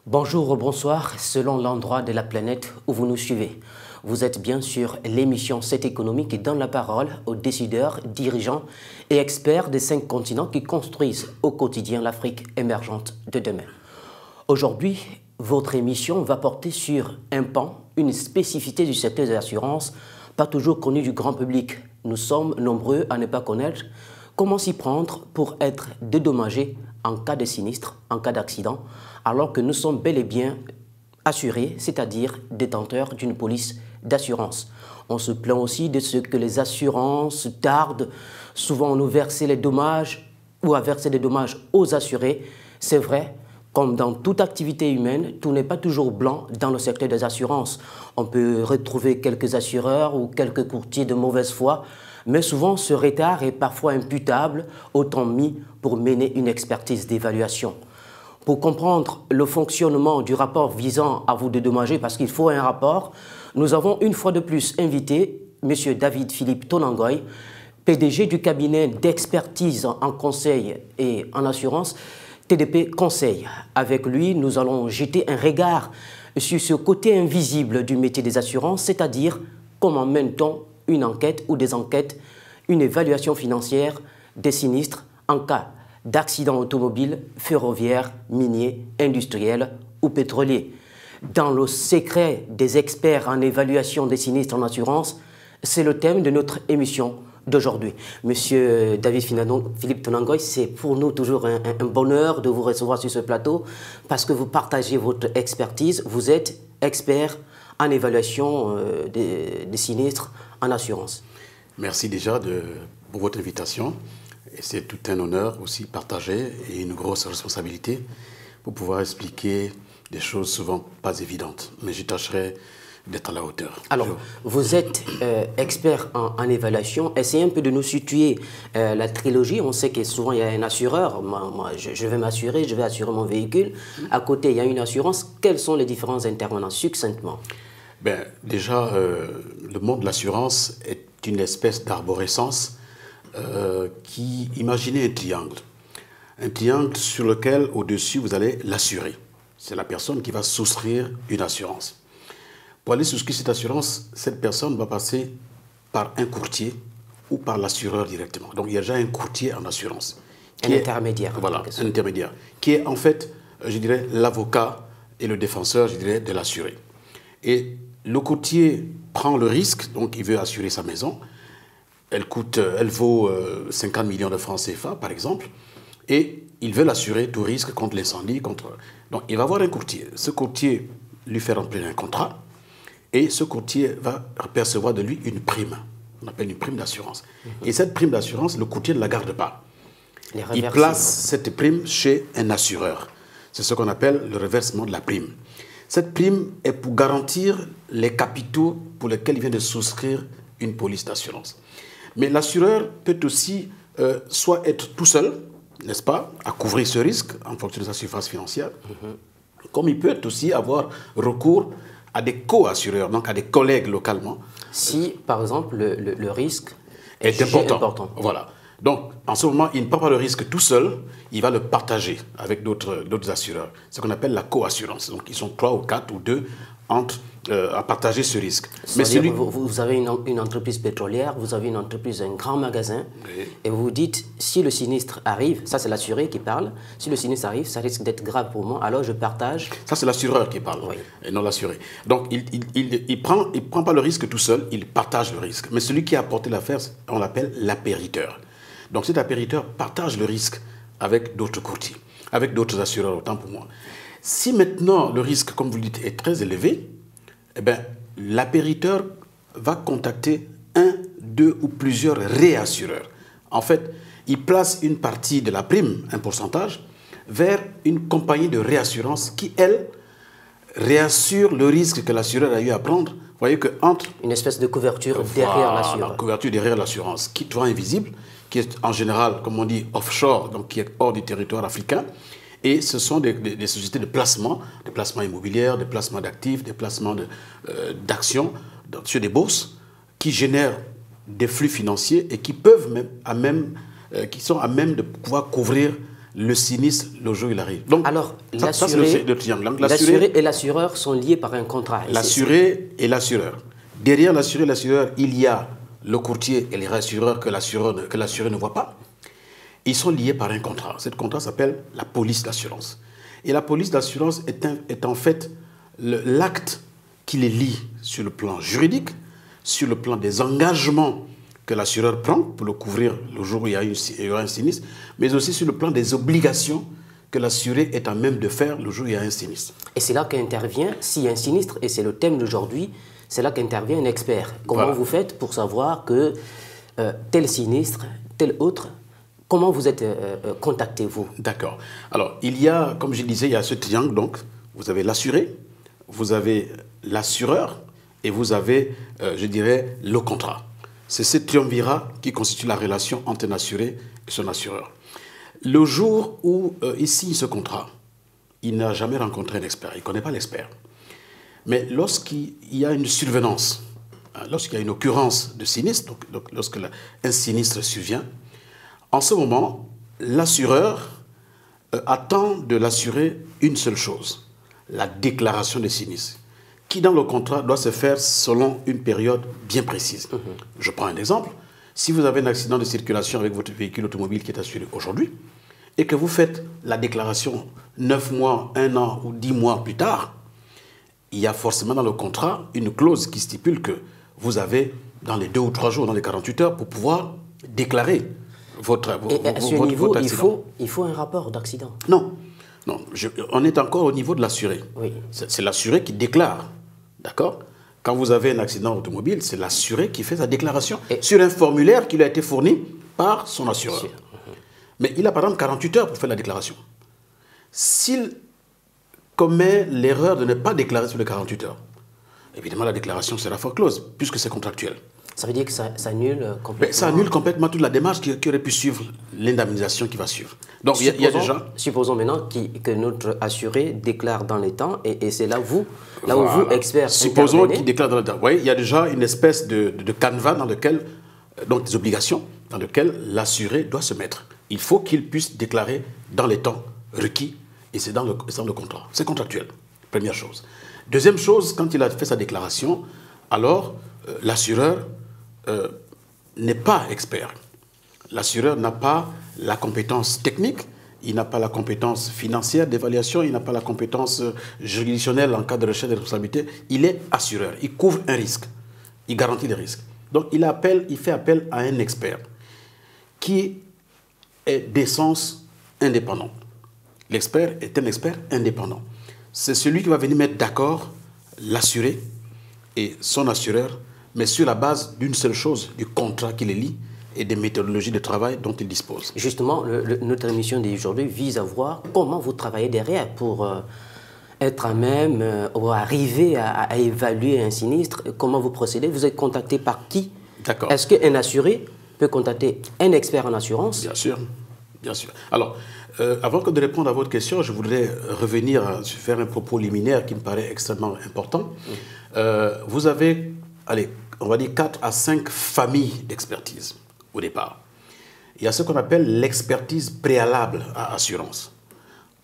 Bonjour, bonsoir, selon l'endroit de la planète où vous nous suivez. Vous êtes bien sur l'émission C'est économique qui donne la parole aux décideurs, dirigeants et experts des 5 continents qui construisent au quotidien l'Afrique émergente de demain. Aujourd'hui, votre émission va porter sur un pan, une spécificité du secteur de l'assurance, pas toujours connue du grand public. Nous sommes nombreux à ne pas connaître comment s'y prendre pour être dédommagé en cas de sinistre, en cas d'accident, alors que nous sommes bel et bien assurés, c'est-à-dire détenteurs d'une police d'assurance. On se plaint aussi de ce que les assurances tardent souvent à nous verser les dommages ou à verser des dommages aux assurés. C'est vrai, comme dans toute activité humaine, tout n'est pas toujours blanc dans le secteur des assurances. On peut retrouver quelques assureurs ou quelques courtiers de mauvaise foi, mais souvent ce retard est parfois imputable au temps mis pour mener une expertise d'évaluation. Pour comprendre le fonctionnement du rapport visant à vous dédommager, parce qu'il faut un rapport, nous avons une fois de plus invité M. David Philippe Tonangoy, PDG du cabinet d'expertise en conseil et en assurance, TDP Conseil. Avec lui, nous allons jeter un regard sur ce côté invisible du métier des assurances, c'est-à-dire comment mène-t-on une enquête ou des enquêtes, une évaluation financière des sinistres en cas d'accidents automobiles, ferroviaires, miniers, industriels ou pétroliers. Dans le secret des experts en évaluation des sinistres en assurance, c'est le thème de notre émission d'aujourd'hui. Monsieur David Philippe Tonangoy, c'est pour nous toujours un bonheur de vous recevoir sur ce plateau parce que vous partagez votre expertise. Vous êtes expert en évaluation des sinistres en assurance. Merci déjà pour votre invitation. Et c'est tout un honneur aussi partagé et une grosse responsabilité pour pouvoir expliquer des choses souvent pas évidentes. Mais je tâcherai d'être à la hauteur. Alors, vous êtes expert en évaluation. Essayez un peu de nous situer la trilogie. On sait que souvent il y a un assureur. Moi je vais m'assurer, je vais assurer mon véhicule. À côté, il y a une assurance. Quels sont les différents intervenants, succinctement? Déjà, le monde de l'assurance est une espèce d'arborescence qui, imaginez un triangle. Un triangle sur lequel, au-dessus, vous allez l'assurer. C'est la personne qui va souscrire une assurance. Pour aller souscrire cette assurance, cette personne va passer par un courtier ou par l'assureur directement. Donc, il y a déjà un courtier en assurance. Un intermédiaire. Voilà, un intermédiaire. Qui est en fait, je dirais, l'avocat et le défenseur, je dirais, de l'assuré. Et le courtier prend le risque, donc il veut assurer sa maison. Elle vaut 50 millions de francs CFA, par exemple, et il veut l'assurer tout risque contre l'incendie, Donc, il va avoir un courtier. Ce courtier lui fait remplir un contrat, et ce courtier va percevoir de lui une prime. On appelle une prime d'assurance. Et cette prime d'assurance, le courtier ne la garde pas. Il place cette prime chez un assureur. C'est ce qu'on appelle le reversement de la prime. Cette prime est pour garantir les capitaux pour lesquels il vient de souscrire une police d'assurance. Mais l'assureur peut aussi soit être tout seul, n'est-ce pas, à couvrir ce risque en fonction de sa surface financière, comme il peut aussi avoir recours à des co-assureurs, donc à des collègues localement. Si, par exemple, le risque est important. Voilà. Donc, en ce moment, il ne prend pas le risque tout seul, il va le partager avec d'autres assureurs. C'est ce qu'on appelle la co-assurance. Donc, ils sont 3 ou 4 ou 2 à partager ce risque. Mais vous avez une entreprise pétrolière, vous avez une entreprise, un grand magasin, oui. Et vous vous dites, si le sinistre arrive, ça c'est l'assuré qui parle, si le sinistre arrive, ça risque d'être grave pour moi, alors je partage. Ça c'est l'assureur qui parle, oui. Et non l'assuré. Donc il prend pas le risque tout seul, il partage le risque. Mais celui qui a apporté l'affaire, on l'appelle l'appériteur. Donc cet appériteur partage le risque avec d'autres courtiers, avec d'autres assureurs, autant pour moi. Si maintenant le risque, comme vous le dites, est très élevé, eh bien, l'appériteur va contacter un, 2 ou plusieurs réassureurs. En fait, il place une partie de la prime, un pourcentage, vers une compagnie de réassurance qui, elle, réassure le risque que l'assureur a eu à prendre. Vous voyez qu'entre... Une espèce de couverture derrière l'assureur. La couverture derrière l'assurance, qui est envisible, qui est en général, comme on dit, offshore, donc qui est hors du territoire africain, Et ce sont des sociétés de placement immobiliers, des placements d'actifs, des placements d'actions sur des bourses qui génèrent des flux financiers et qui peuvent qui sont à même de pouvoir couvrir le sinistre le jour où il arrive. Donc, alors, l'assuré et l'assureur sont liés par un contrat. L'assuré et l'assureur. Derrière l'assuré et l'assureur, il y a le courtier et les rassureurs que l'assuré ne voit pas. Ils sont liés par un contrat. Ce contrat s'appelle la police d'assurance. Et la police d'assurance est en fait l'acte qui les lie sur le plan juridique, sur le plan des engagements que l'assureur prend pour le couvrir le jour où il y aura un sinistre, mais aussi sur le plan des obligations que l'assuré est à même de faire le jour où il y a un sinistre. Et c'est là qu'intervient, s'il y a un sinistre, et c'est le thème d'aujourd'hui, c'est là qu'intervient un expert. Comment vous faites pour savoir que tel sinistre, tel autre, comment vous êtes contacté, vous? D'accord. Alors, il y a, comme je disais, il y a ce triangle, donc, vous avez l'assuré, vous avez l'assureur, et vous avez, je dirais, le contrat. C'est ce triumvirat qui constitue la relation entre un assuré et son assureur. Le jour où il signe ce contrat, il n'a jamais rencontré un expert, il ne connaît pas l'expert. Mais lorsqu'il y a une survenance, lorsqu'il y a une occurrence de sinistre, donc lorsque un sinistre survient, en ce moment, l'assureur attend de l'assuré une seule chose, la déclaration de sinistre, qui dans le contrat doit se faire selon une période bien précise. Je prends un exemple. Si vous avez un accident de circulation avec votre véhicule automobile qui est assuré aujourd'hui, et que vous faites la déclaration 9 mois, 1 an ou 10 mois plus tard, il y a forcément dans le contrat une clause qui stipule que vous avez dans les 2 ou 3 jours, dans les 48 heures, pour pouvoir déclarer votre accident. Et à ce niveau, il faut un rapport d'accident. Non. On est encore au niveau de l'assuré. Oui. C'est l'assuré qui déclare. D'accord? Quand vous avez un accident automobile, c'est l'assuré qui fait sa déclaration sur un formulaire qui lui a été fourni par son assureur. Mais il a par exemple 48 heures pour faire la déclaration. S'il commet l'erreur de ne pas déclarer sur les 48 heures, évidemment la déclaration sera foreclose, puisque c'est contractuel. Ça veut dire que ça annule complètement... Ça annule complètement toute la démarche qui aurait pu suivre l'indemnisation qui va suivre. Donc il y a déjà... Supposons maintenant que notre assuré déclare dans les temps, et c'est là où vous, experts, supposons qu'il déclare dans les temps. Vous voyez, il y a déjà une espèce de canevas dans lequel, donc des obligations, dans lequel l'assuré doit se mettre. Il faut qu'il puisse déclarer dans les temps requis, et c'est dans le contrat. C'est contractuel, première chose. Deuxième chose, quand il a fait sa déclaration, alors l'assureur n'est pas expert. L'assureur n'a pas la compétence technique, il n'a pas la compétence financière d'évaluation, il n'a pas la compétence juridictionnelle en cas de recherche de responsabilité. Il est assureur, il couvre un risque, il garantit les risques. Donc il fait appel à un expert qui est d'essence indépendant. L'expert est un expert indépendant. C'est celui qui va venir mettre d'accord l'assuré et son assureur, mais sur la base d'une seule chose, du contrat qui les lie et des méthodologies de travail dont ils disposent. Justement, notre émission d'aujourd'hui vise à voir comment vous travaillez derrière pour être à même ou arriver à évaluer un sinistre. Comment vous procédez? Vous êtes contacté par qui? D'accord. Est-ce qu'un assuré peut contacter un expert en assurance? Bien sûr, bien sûr. Alors, avant de répondre à votre question, je voudrais revenir sur faire un propos liminaire qui me paraît extrêmement important. Vous avez, allez, on va dire 4 à 5 familles d'expertise au départ. Il y a ce qu'on appelle l'expertise préalable à assurance.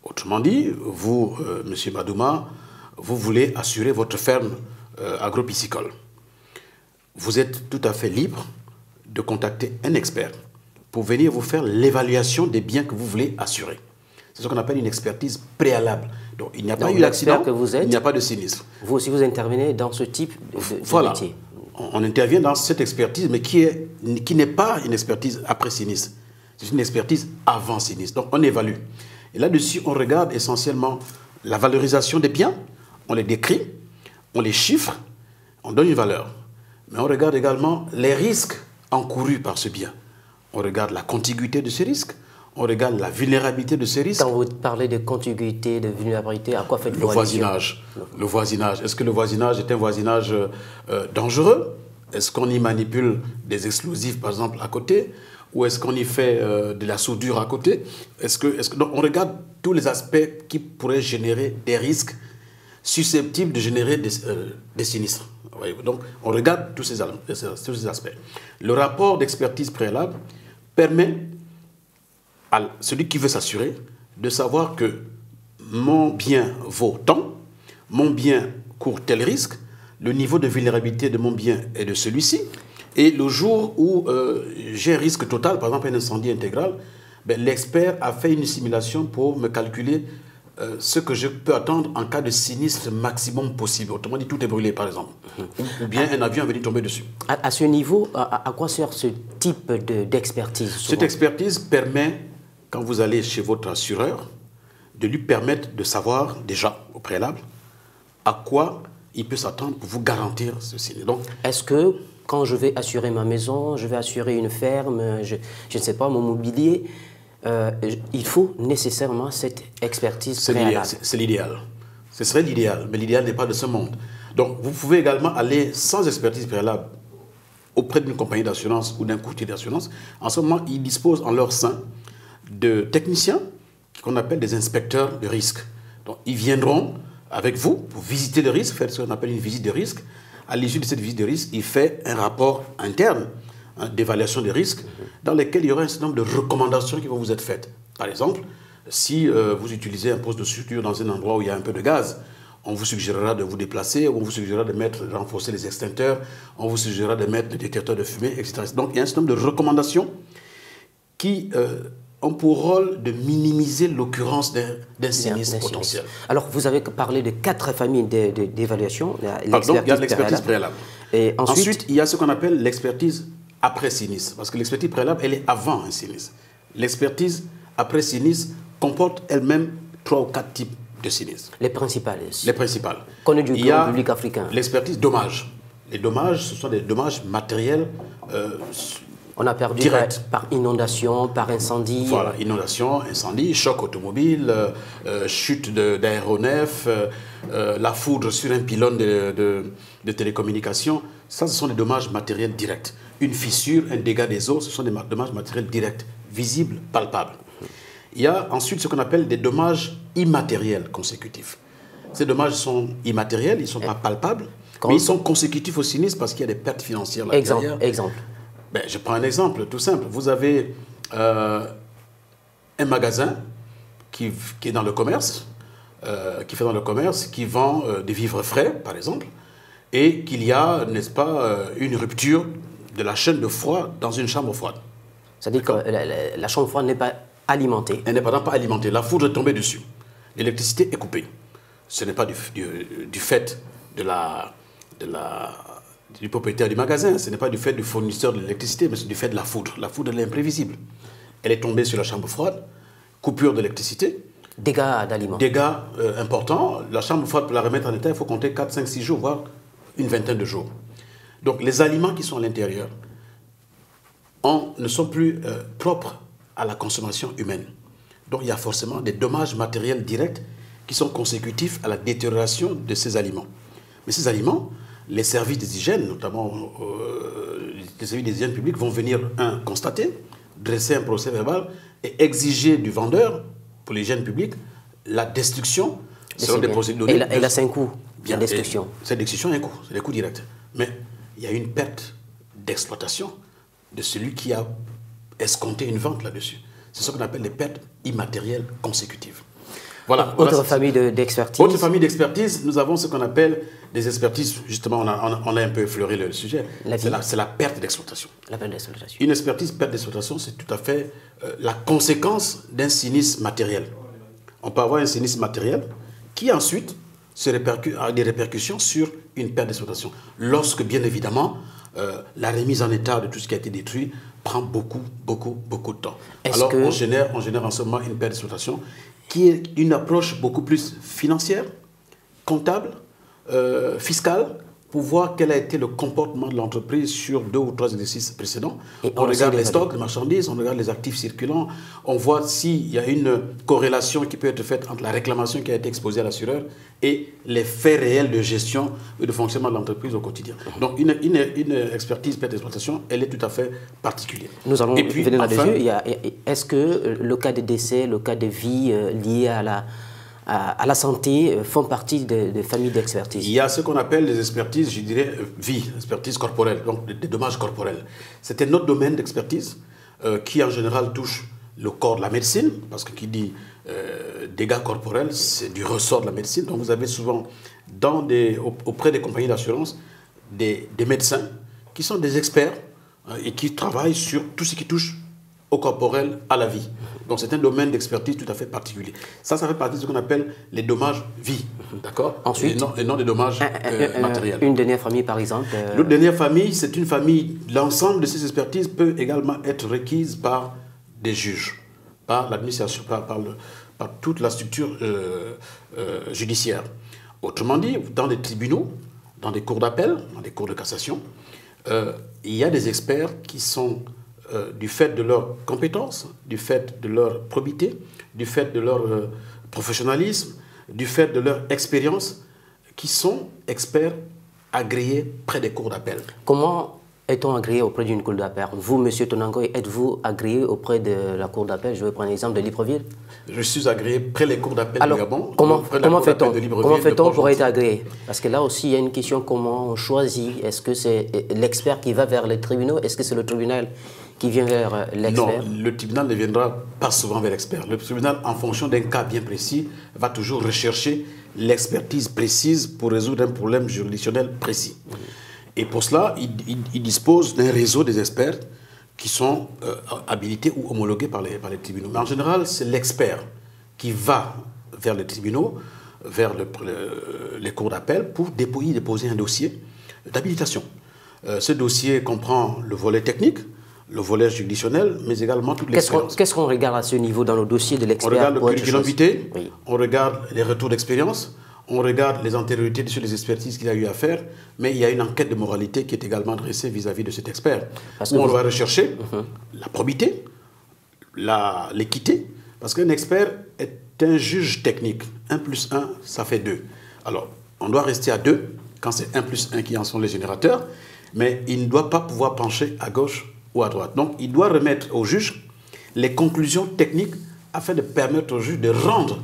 Autrement dit, vous, M. Madouma, vous voulez assurer votre ferme agropiscicole. Vous êtes tout à fait libre de contacter un expert pour venir vous faire l'évaluation des biens que vous voulez assurer. C'est ce qu'on appelle une expertise préalable. Donc, il n'y a pas eu d'accident, il n'y a pas de sinistre. Vous aussi, vous intervenez dans ce type de métier. On intervient dans cette expertise, mais qui n'est pas une expertise après sinistre. C'est une expertise avant sinistre. Donc, on évalue. Et là-dessus, on regarde essentiellement la valorisation des biens, on les décrit, on les chiffre, on donne une valeur. Mais on regarde également les risques encourus par ce bien. On regarde la contiguïté de ces risques, on regarde la vulnérabilité de ces risques. Quand vous parlez de contiguïté, de vulnérabilité, à quoi faites-vous allusion? Le voisinage. Est-ce que le voisinage est un voisinage dangereux? Est-ce qu'on y manipule des explosifs, par exemple, à côté? ou est-ce qu'on y fait de la soudure à côté? Donc on regarde tous les aspects qui pourraient générer des risques susceptibles de générer des sinistres. Donc on regarde tous ces aspects. Le rapport d'expertise préalable permet à celui qui veut s'assurer de savoir que mon bien vaut tant, mon bien court tel risque, le niveau de vulnérabilité de mon bien est de celui-ci, et le jour où j'ai un risque total, par exemple un incendie intégral, l'expert a fait une simulation pour me calculer ce que je peux attendre en cas de sinistre maximum possible. Autrement dit, tout est brûlé, par exemple. Ou bien un avion est venu tomber dessus. À ce niveau, à quoi sert ce type d'expertise? Cette expertise permet, quand vous allez chez votre assureur, de lui permettre de savoir déjà, au préalable, à quoi il peut s'attendre pour vous garantir ce sinistre. Donc, est-ce que, quand je vais assurer ma maison, je vais assurer une ferme, je ne sais pas, mon mobilier, il faut nécessairement cette expertise préalable? C'est l'idéal. Ce serait l'idéal, mais l'idéal n'est pas de ce monde. Donc, vous pouvez également aller sans expertise préalable auprès d'une compagnie d'assurance ou d'un courtier d'assurance. En ce moment, ils disposent en leur sein de techniciens qu'on appelle des inspecteurs de risque. Donc, ils viendront avec vous pour visiter le risque, faire ce qu'on appelle une visite de risque. À l'issue de cette visite de risque, il fait un rapport interne d'évaluation des risques dans lequel il y aura un certain nombre de recommandations qui vont vous être faites. Par exemple, si vous utilisez un poste de suture dans un endroit où il y a un peu de gaz, on vous suggérera de vous déplacer, on vous suggérera de renforcer les extincteurs, on vous suggérera de mettre des détecteurs de fumée, etc. Donc il y a un certain nombre de recommandations qui ont pour rôle de minimiser l'occurrence d'un sinistre potentiel. Alors vous avez parlé de 4 familles d'évaluation. Il y a l'expertise préalable. Et ensuite, il y a ce qu'on appelle l'expertise après sinistre. Parce que l'expertise préalable, elle est avant un sinistre. L'expertise après sinistre comporte elle-même 3 ou 4 types de sinistres. Les principales. Les principales. Connues du grand public africain. L'expertise dommages. Les dommages, ce sont des dommages matériels on a perdu par inondation, par incendie. Voilà, inondation, incendie, choc automobile, chute d'aéronefs, la foudre sur un pylône de télécommunications. Ça, ce sont des dommages matériels directs. Une fissure, un dégât des eaux, ce sont des dommages matériels directs, visibles, palpables. Il y a ensuite ce qu'on appelle des dommages immatériels consécutifs. Ces dommages sont immatériels, ils ne sont pas palpables, mais ils sont consécutifs au sinistre parce qu'il y a des pertes financières là derrière. Exemple. Je prends un exemple tout simple. Vous avez un magasin qui est dans le commerce, qui vend des vivres frais, par exemple, et qu'il y a, n'est-ce pas, une rupture de la chaîne de froid dans une chambre froide. C'est-à-dire que la chambre froide n'est pas alimentée. Elle n'est pas alimentée. La foudre est tombée dessus. L'électricité est coupée. Ce n'est pas du fait du propriétaire du magasin, ce n'est pas du fait du fournisseur de l'électricité, mais c'est du fait de la foudre. La foudre, elle est imprévisible. Elle est tombée sur la chambre froide, coupure d'électricité. Dégâts d'aliments. Dégâts importants. La chambre froide, pour la remettre en état, il faut compter 4, 5, 6 jours, voire une vingtaine de jours. Donc les aliments qui sont à l'intérieur ne sont plus propres à la consommation humaine. Donc il y a forcément des dommages matériels directs qui sont consécutifs à la détérioration de ces aliments. Mais ces aliments, les services des hygiènes, notamment les services des hygiènes publiques, vont venir, constater, dresser un procès verbal et exiger du vendeur, pour l'hygiène publique, la destruction selon des procédures données. Et là, c'est un coût, la destruction. Cette destruction a un coût, c'est des coûts directs. Mais il y a une perte d'exploitation de celui qui a escompté une vente là-dessus. C'est ce qu'on appelle les pertes immatérielles consécutives. Voilà. Autre famille d'expertise. Autre famille d'expertise, nous avons ce qu'on appelle des expertises, justement, on a un peu effleuré le sujet, c'est la perte d'exploitation. La perte d'exploitation. Une expertise perte d'exploitation, c'est tout à fait la conséquence d'un sinistre matériel. On peut avoir un sinistre matériel qui ensuite a des répercussions sur une perte d'exploitation. Lorsque, bien évidemment, la remise en état de tout ce qui a été détruit prend beaucoup de temps. Alors, on génère en ce moment une perte d'exploitation qui est une approche beaucoup plus financière, comptable, fiscale, pour voir quel a été le comportement de l'entreprise sur 2 ou 3 exercices précédents. Et on regarde les stocks, les marchandises, on regarde les actifs circulants, on voit s'il y a une corrélation qui peut être faite entre la réclamation qui a été exposée à l'assureur et les faits réels de gestion et de fonctionnement de l'entreprise au quotidien. Donc une expertise perte d'exploitation, elle est tout à fait particulière. Nous allons venir enfin, là-dessus. Est-ce que le cas de décès, le cas de vie lié à la santé font partie des familles d'expertise? Il y a ce qu'on appelle les expertises, je dirais, vie, expertise corporelle, donc des dommages corporels. C'est un autre domaine d'expertise qui en général touche le corps de la médecine, parce que qui dit dégâts corporels, c'est du ressort de la médecine. Donc vous avez souvent auprès des compagnies d'assurance des médecins qui sont des experts et qui travaillent sur tout ce qui touche au corporel, à la vie. Donc c'est un domaine d'expertise tout à fait particulier. Ça fait partie de ce qu'on appelle les dommages vie, d'accord? Ensuite, et non des dommages matériels. Une dernière famille, par exemple. L'autre dernière famille, c'est une famille. L'ensemble de ces expertises peut également être requise par des juges, par l'administration, par toute la structure judiciaire. Autrement dit, dans des tribunaux, dans des cours d'appel, dans des cours de cassation, il y a des experts qui sont du fait de leur compétence, du fait de leur probité, du fait de leur professionnalisme, du fait de leur expérience, qui sont experts agréés près des cours d'appel. Comment est-on agréé auprès d'une cour d'appel? Vous, M. Tonangoy, êtes-vous agréé auprès de la cour d'appel? Je vais prendre l'exemple de Libreville. Je suis agréé près les cours d'appel du Gabon. Comment fait-on pour être agréé? Parce que là aussi, il y a une question, comment on choisit? Est-ce que c'est l'expert qui va vers les tribunaux? Est-ce que c'est le tribunal qui vient vers l'expert? Non, le tribunal ne viendra pas souvent vers l'expert. Le tribunal, en fonction d'un cas bien précis, va toujours rechercher l'expertise précise pour résoudre un problème juridictionnel précis. Et pour cela, il dispose d'un réseau des experts qui sont habilités ou homologués par les tribunaux. Mais en général, c'est l'expert qui va vers les tribunaux, vers les cours d'appel pour déposer un dossier d'habilitation. Ce dossier comprend le volet technique, le volet juridictionnel, mais également toute l'expérience. Qu'est-ce qu'on regarde à ce niveau dans le dossier de l'expert? On regarde le curriculum vitae, on regarde les retours d'expérience, on regarde les antériorités sur les expertises qu'il a eu à faire, mais il y a une enquête de moralité qui est également dressée vis-à-vis de cet expert. Où on va rechercher la probité, l'équité, parce qu'un expert est un juge technique. 1 plus 1, ça fait 2. Alors, on doit rester à 2, quand c'est 1 plus 1 qui en sont les générateurs, mais il ne doit pas pouvoir pencher à gauche ou à droite. Donc, il doit remettre au juge les conclusions techniques afin de permettre au juge de rendre,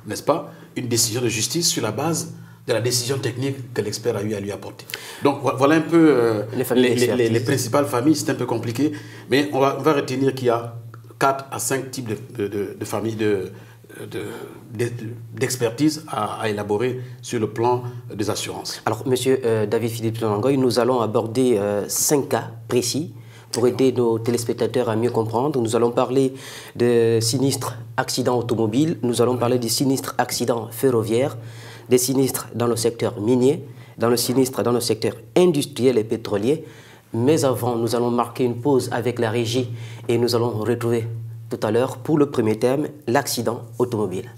n'est-ce pas, une décision de justice sur la base de la décision technique que l'expert a eu à lui apporter. Donc voilà un peu les principales familles, c'est un peu compliqué, mais on va retenir qu'il y a 4 à 5 types de familles d'expertise à élaborer sur le plan des assurances. Alors, M. David Philippe Tonangoy, nous allons aborder 5 cas précis pour aider nos téléspectateurs à mieux comprendre. Nous allons parler de sinistres accidents automobiles, nous allons parler des sinistres accidents ferroviaires, des sinistres dans le secteur minier, dans le sinistre dans le secteur industriel et pétrolier. Mais avant, nous allons marquer une pause avec la régie et nous allons retrouver tout à l'heure pour le premier thème, l'accident automobile.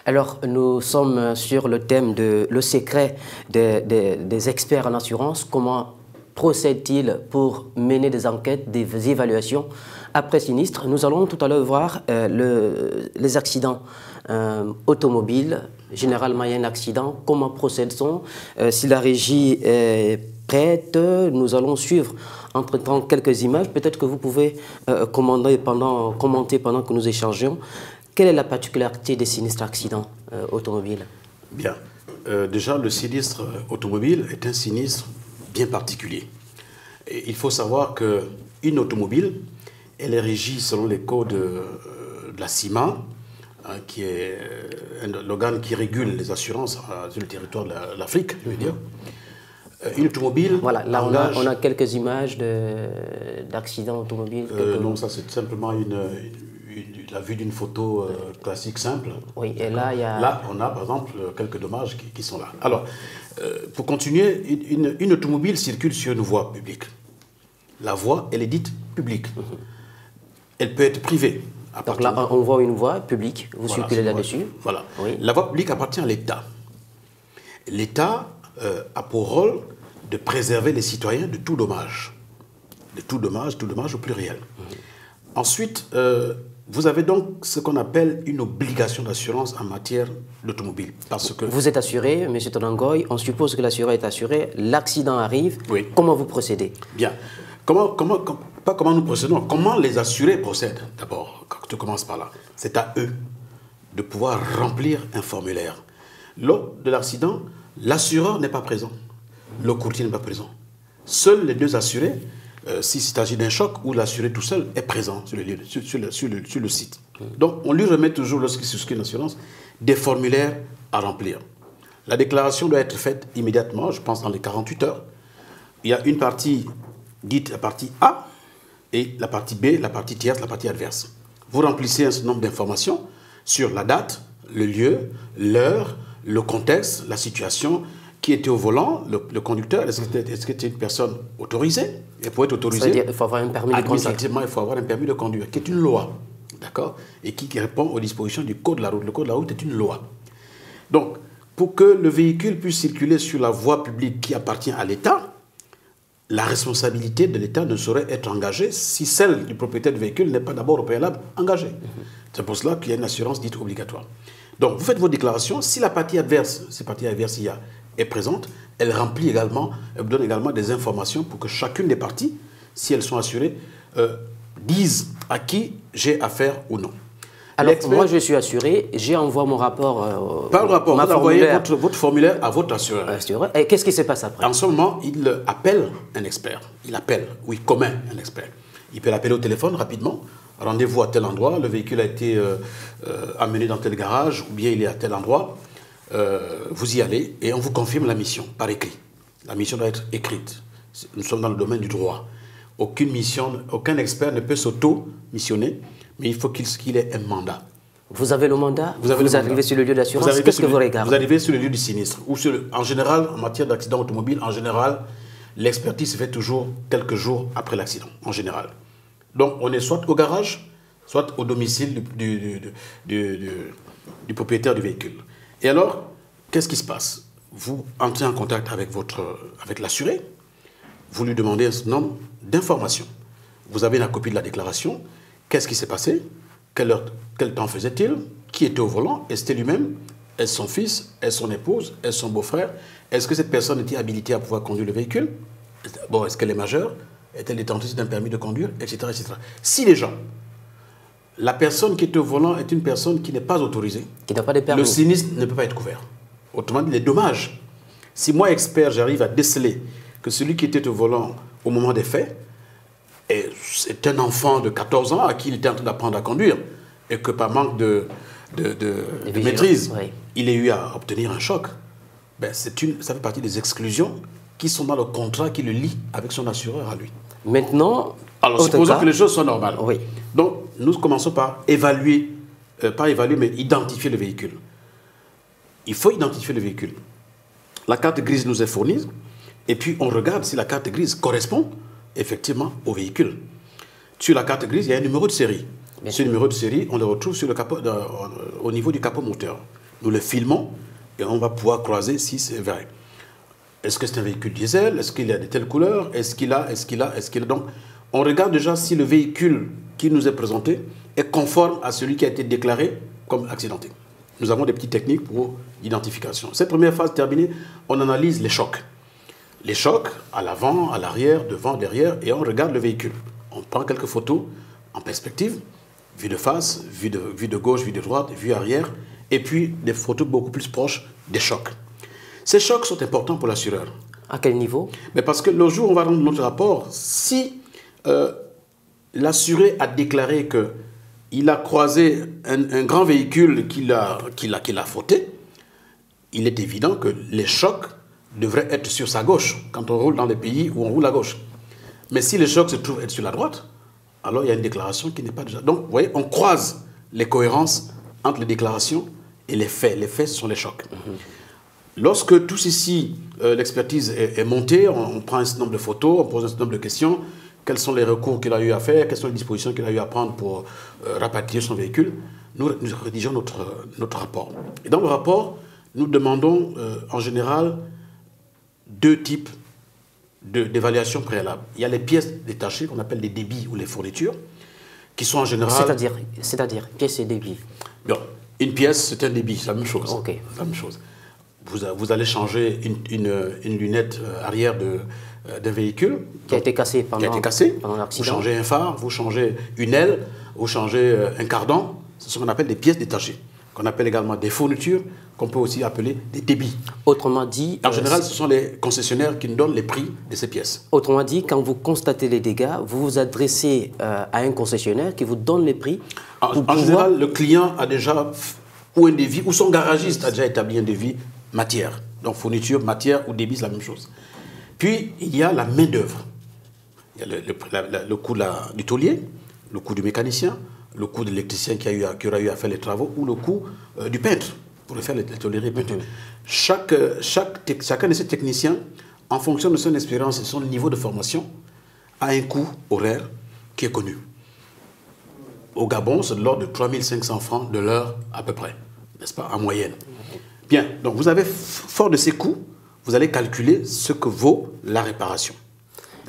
Alors, nous sommes sur le thème de le secret des experts en assurance. Comment procèdent-ils pour mener des enquêtes, des évaluations après sinistre? Nous allons tout à l'heure voir les accidents automobiles. Généralement, il y a un accident. Comment procède-t-on? Si la régie est prête, nous allons suivre entre-temps quelques images. Peut-être que vous pouvez commenter pendant que nous échangeons. Quelle est la particularité des sinistres accidents automobiles? Bien. Déjà, le sinistre automobile est un sinistre bien particulier. Et il faut savoir qu'une automobile, elle est régie selon les codes de la CIMA, qui est l'organe qui régule les assurances sur le territoire de l'Afrique, je veux dire. Une automobile. Voilà, là on a quelques images d'accidents automobiles. Non, ça c'est simplement la vue d'une photo classique simple. Oui, et là il y a... Là, on a par exemple quelques dommages qui sont là. Alors, pour continuer, une automobile circule sur une voie publique. La voie, elle est dite publique. Elle peut être privée. Donc là, on voit une voie publique, vous circulez là-dessus. Voilà. Oui. La voie publique appartient à l'État. L'État a pour rôle de préserver les citoyens de tout dommage. De tout dommage au pluriel. Ensuite, vous avez donc ce qu'on appelle une obligation d'assurance en matière d'automobile. Parce que... Vous êtes assuré, M. Tonangoy, on suppose que l'assuré est assuré, l'accident arrive, oui. Comment vous procédez? Bien. Pas comment nous procédons, comment les assurés procèdent d'abord, quand tu commences par là. C'est à eux de pouvoir remplir un formulaire. Lors de l'accident, l'assureur n'est pas présent, le courtier n'est pas présent. Seuls les deux assurés, s'il s'agit d'un choc, où l'assuré tout seul est présent sur le site. Donc on lui remet toujours, lorsqu'il souscrit une assurance, des formulaires à remplir. La déclaration doit être faite immédiatement, je pense dans les 48 heures. Il y a une partie dite la partie A, et la partie B, la partie tierce, la partie adverse. Vous remplissez un certain nombre d'informations sur la date, le lieu, l'heure, le contexte, la situation, qui était au volant, le conducteur, est-ce que c'était une personne autorisée? Et pour être autorisé, il faut avoir un permis de conduire. Administrativement, il faut avoir un permis de conduire, qui est une loi, d'accord? Et qui répond aux dispositions du Code de la route. Le Code de la route est une loi. Donc, pour que le véhicule puisse circuler sur la voie publique qui appartient à l'État, la responsabilité de l'État ne saurait être engagée si celle du propriétaire du véhicule n'est pas d'abord au préalable engagée. C'est pour cela qu'il y a une assurance dite obligatoire. Donc, vous faites vos déclarations. Si la partie adverse, est présente, elle remplit également, elle vous donne également des informations pour que chacune des parties, si elles sont assurées, disent à qui j'ai affaire ou non. Alors, moi, je suis assuré, j'envoie mon rapport. Pas le rapport, vous envoyez votre formulaire à votre assureur. Et qu'est-ce qui se passe après? En ce moment, il appelle un expert. Il appelle, oui, commun, un expert. Il peut l'appeler au téléphone rapidement. Rendez-vous à tel endroit, le véhicule a été amené dans tel garage, ou bien il est à tel endroit. Vous y allez et on vous confirme la mission par écrit. La mission doit être écrite. Nous sommes dans le domaine du droit. Aucun expert ne peut s'auto-missionner, mais il faut qu'il ait un mandat. Vous avez le mandat? Vous arrivez sur le lieu d'assurance, qu'est-ce que vous regardez? Vous arrivez sur le lieu du sinistre. En général, en matière d'accident automobile, en général, l'expertise se fait toujours quelques jours après l'accident, en général. Donc, on est soit au garage, soit au domicile du propriétaire du véhicule. Et alors, qu'est-ce qui se passe? Vous entrez en contact avec l'assuré, vous lui demandez un certain nombre d'informations. Vous avez la copie de la déclaration. Qu'est-ce qui s'est passé? Quel temps faisait-il? Qui était au volant? Est-ce lui-même? Est-ce son fils? Est-ce son épouse? Est-ce son beau-frère? Est-ce que cette personne était habilitée à pouvoir conduire le véhicule? Bon, est-ce qu'elle est majeure? Est-elle détentrice d'un permis de conduire? Etc., etc. Si déjà, la personne qui est au volant est une personne qui n'est pas autorisée, qui n'a pas de permis, le sinistre ne peut pas être couvert. Autrement dit, les dommages. Si moi, expert, j'arrive à déceler que celui qui était au volant au moment des faits est un enfant de 14 ans à qui il était en train d'apprendre à conduire et que par manque de maîtrise, oui, il ait eu à obtenir un choc, ben ça fait partie des exclusions qui sont dans le contrat qui le lie avec son assureur à lui. Maintenant, alors supposons que les choses sont normales. Oui. Donc, nous commençons par évaluer, pas évaluer, mais identifier le véhicule. Il faut identifier le véhicule. La carte grise nous est fournie, et puis on regarde si la carte grise correspond effectivement au véhicule. Sur la carte grise, il y a un numéro de série. Ce numéro de série, on le retrouve sur le capot, au niveau du capot moteur. Nous le filmons et on va pouvoir croiser si c'est vrai. Est-ce que c'est un véhicule diesel? Est-ce qu'il a de telles couleurs? Est-ce qu'il a? Donc, on regarde déjà si le véhicule qui nous est présenté est conforme à celui qui a été déclaré comme accidenté. Nous avons des petites techniques pour l'identification. Cette première phase terminée, on analyse les chocs. Les chocs à l'avant, à l'arrière, devant, derrière, et on regarde le véhicule. On prend quelques photos en perspective, vue de face, vue de gauche, vue de droite, vue arrière, et puis des photos beaucoup plus proches des chocs. Ces chocs sont importants pour l'assureur. À quel niveau? Mais parce que le jour où on va rendre notre rapport, si l'assuré a déclaré qu'il a croisé un grand véhicule qu'il a fauté, il est évident que les chocs devrait être sur sa gauche quand on roule dans les pays où on roule à gauche. Mais si le choc se trouve être sur la droite, alors il y a une déclaration qui n'est pas déjà... Donc, vous voyez, on croise les cohérences entre les déclarations et les faits. Les faits, ce sont les chocs. Lorsque tout ceci, l'expertise est montée, on prend un certain nombre de photos, on pose un certain nombre de questions, quels sont les recours qu'il a eu à faire, quelles sont les dispositions qu'il a eu à prendre pour rapatrier son véhicule, nous rédigeons notre rapport. Et dans le rapport, nous demandons en général deux types d'évaluation préalable. Il y a les pièces détachées, qu'on appelle les débits ou les fournitures, qui sont en général... C'est-à-dire pièces et débits. Bien, une pièce, c'est un débit, c'est la même chose. Okay. La même chose. Vous allez changer une lunette arrière d'un véhicule. Qui a été cassée pendant l'accident. Vous changez un phare, vous changez une aile, vous changez un cardan. C'est ce qu'on appelle des pièces détachées, qu'on appelle également des fournitures, qu'on peut aussi appeler des débits. Autrement dit... En général, ce sont les concessionnaires qui nous donnent les prix de ces pièces. Autrement dit, quand vous constatez les dégâts, vous vous adressez à un concessionnaire qui vous donne les prix. En général, le client a déjà ou un devis, ou son garagiste a déjà établi un devis matière. Donc fourniture, matière ou débit, c'est la même chose. Puis, il y a la main-d'œuvre. Il y a le coût du tôlier, le coût du mécanicien, le coût de l'électricien qui aura eu à faire les travaux, ou le coût du peintre pour faire les tôleries et peintures. Chacun de ces techniciens, en fonction de son expérience et son niveau de formation, a un coût horaire qui est connu. Au Gabon, c'est de l'ordre de 3 500 francs de l'heure à peu près, n'est-ce pas, en moyenne. Bien, donc vous avez, fort de ces coûts, vous allez calculer ce que vaut la réparation.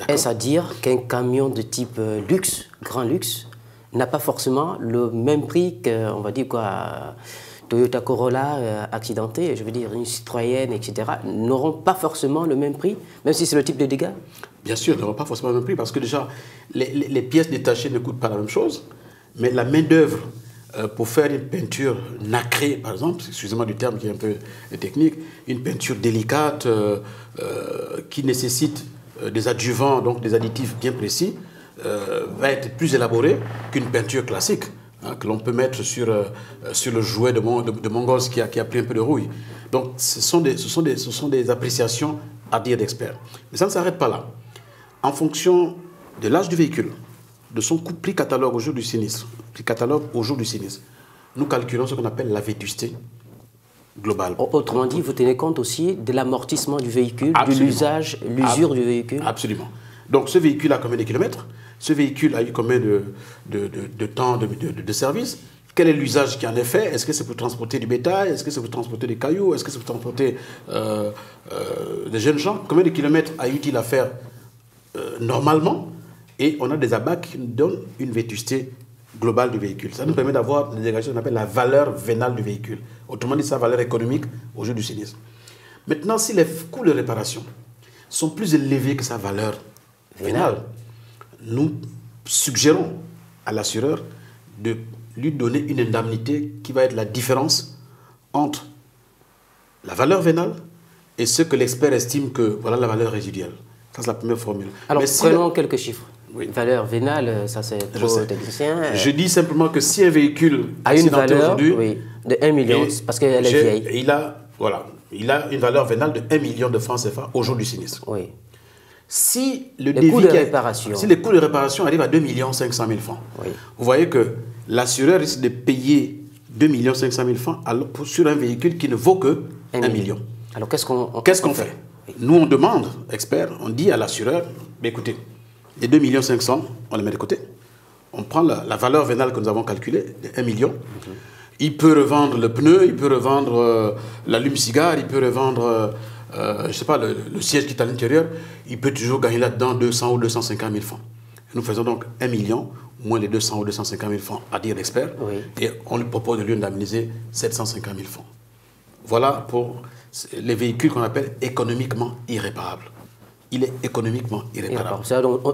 Est-ce à dire qu'un camion de type luxe, grand luxe, n'a pas forcément le même prix qu'on va dire quoi, Toyota Corolla accidenté, je veux dire une Citroën, etc., n'auront pas forcément le même prix, même si c'est le type de dégâts? Bien sûr, ils n'auront pas forcément le même prix, parce que déjà, les pièces détachées ne coûtent pas la même chose, mais la main-d'œuvre pour faire une peinture nacrée, par exemple, excusez-moi du terme qui est un peu technique, une peinture délicate qui nécessite des adjuvants, donc des additifs bien précis, va être plus élaborée qu'une peinture classique, hein, que l'on peut mettre sur le jouet de mon gosse qui a pris un peu de rouille. Donc ce sont des appréciations à dire d'experts. Mais ça ne s'arrête pas là. En fonction de l'âge du véhicule, de son prix catalogue au jour du sinistre, nous calculons ce qu'on appelle la vétusté globale. Autrement dit, vous tenez compte aussi de l'amortissement du véhicule, Absolument. de l'usage, l'usure du véhicule? Absolument. Donc ce véhicule a combien de kilomètres? Ce véhicule a eu combien de temps de service? Quel est l'usage qui en est fait? Est-ce que c'est pour transporter du bétail? Est-ce que c'est pour transporter des cailloux? Est-ce que c'est pour transporter des jeunes gens? Combien de kilomètres a eu-il à faire normalement? Et on a des abats qui nous donnent une vétusté globale du véhicule. Ça nous permet d'avoir des dégagements qu'on appelle la valeur vénale du véhicule. Autrement dit, sa valeur économique au jour du sinistre. Maintenant, si les coûts de réparation sont plus élevés que sa valeur vénale, nous suggérons à l'assureur de lui donner une indemnité qui va être la différence entre la valeur vénale et ce que l'expert estime que voilà la valeur résiduelle. Ça, c'est la première formule. Alors, prenons quelques chiffres. Oui. Valeur vénale, ça c'est trop technicien. Je dis simplement que si un véhicule a une valeur de 1 million, parce qu'elle est vieille. Il a une valeur vénale de 1 million de francs CFA au jour du sinistre. Oui. Si les coûts de réparation arrivent à 2 500 000 francs, oui, vous voyez que l'assureur risque de payer 2 500 000 francs sur un véhicule qui ne vaut que 1 million. Alors qu'est-ce qu'on fait? Nous, on demande, experts, on dit à l'assureur, écoutez, les 2 500 000, on les met de côté. On prend la valeur vénale que nous avons calculée, de 1 million. Il peut revendre le pneu, il peut revendre l'allume-cigare, il peut revendre, je ne sais pas, le siège qui est à l'intérieur. Il peut toujours gagner là-dedans 200 ou 250 000 francs. Nous faisons donc 1 million, moins les 200 ou 250 000 francs à dire l'expert. Oui. Et on lui propose de lui indemniser 750 000 francs. Voilà pour les véhicules qu'on appelle économiquement irréparables. Il est économiquement irréparable.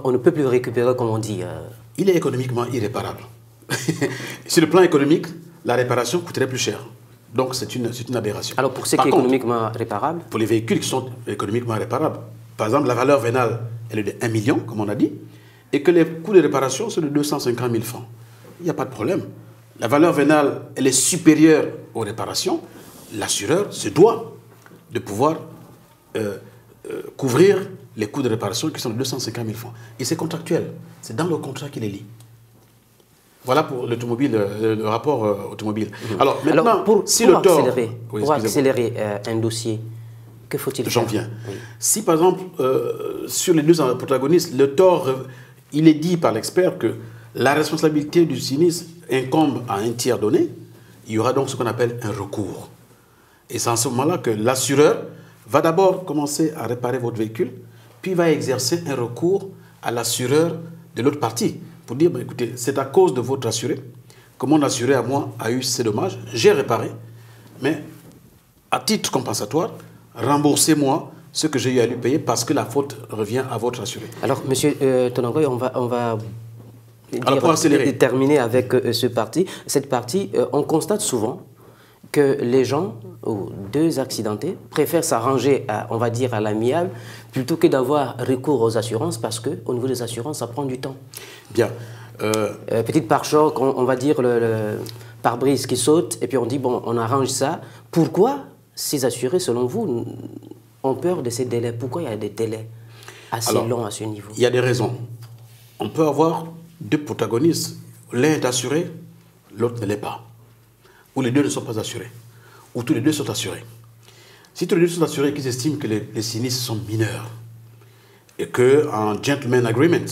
On ne peut plus le récupérer comme on dit. Il est économiquement irréparable. Sur le plan économique, la réparation coûterait plus cher. Donc c'est une aberration. Alors pour ce qui est économiquement réparable? Pour les véhicules qui sont économiquement réparables, par exemple la valeur vénale, elle est de 1 million, comme on a dit, et que les coûts de réparation sont de 250 000 francs. Il n'y a pas de problème. La valeur vénale, elle est supérieure aux réparations. L'assureur se doit de pouvoir couvrir les coûts de réparation qui sont de 250 000 francs. Et c'est contractuel. C'est dans le contrat qu'il est lié. Voilà pour l'automobile, le rapport automobile. Alors maintenant, pour accélérer un dossier, que faut-il faire? J'en viens. Oui. Si par exemple, sur les deux protagonistes, le tort, il est dit par l'expert que la responsabilité du sinistre incombe à un tiers donné, il y aura donc ce qu'on appelle un recours. Et c'est en ce moment-là que l'assureur va d'abord commencer à réparer votre véhicule, puis va exercer un recours à l'assureur de l'autre partie pour dire, écoutez, c'est à cause de votre assuré que mon assuré à moi a eu ces dommages, j'ai réparé, mais à titre compensatoire, remboursez-moi ce que j'ai eu à lui payer parce que la faute revient à votre assuré. Alors, M. Tonangoy, on va terminer avec cette partie. On constate souvent que les gens, ou deux accidentés, préfèrent s'arranger, on va dire, à l'amiable, plutôt que d'avoir recours aux assurances, parce qu'au niveau des assurances, ça prend du temps. Bien. Petite pare-choc, on va dire le pare-brise qui saute, et puis on dit, bon, on arrange ça. Pourquoi ces assurés, selon vous, ont peur de ces délais? Pourquoi il y a des délais assez longs à ce niveau? Il y a des raisons. On peut avoir deux protagonistes. L'un est assuré, l'autre ne l'est pas. Ou les deux ne sont pas assurés. Ou tous les deux sont assurés. Si tous les deux sont assurés et qu'ils estiment que les sinistres sont mineurs, et qu'en gentleman agreement,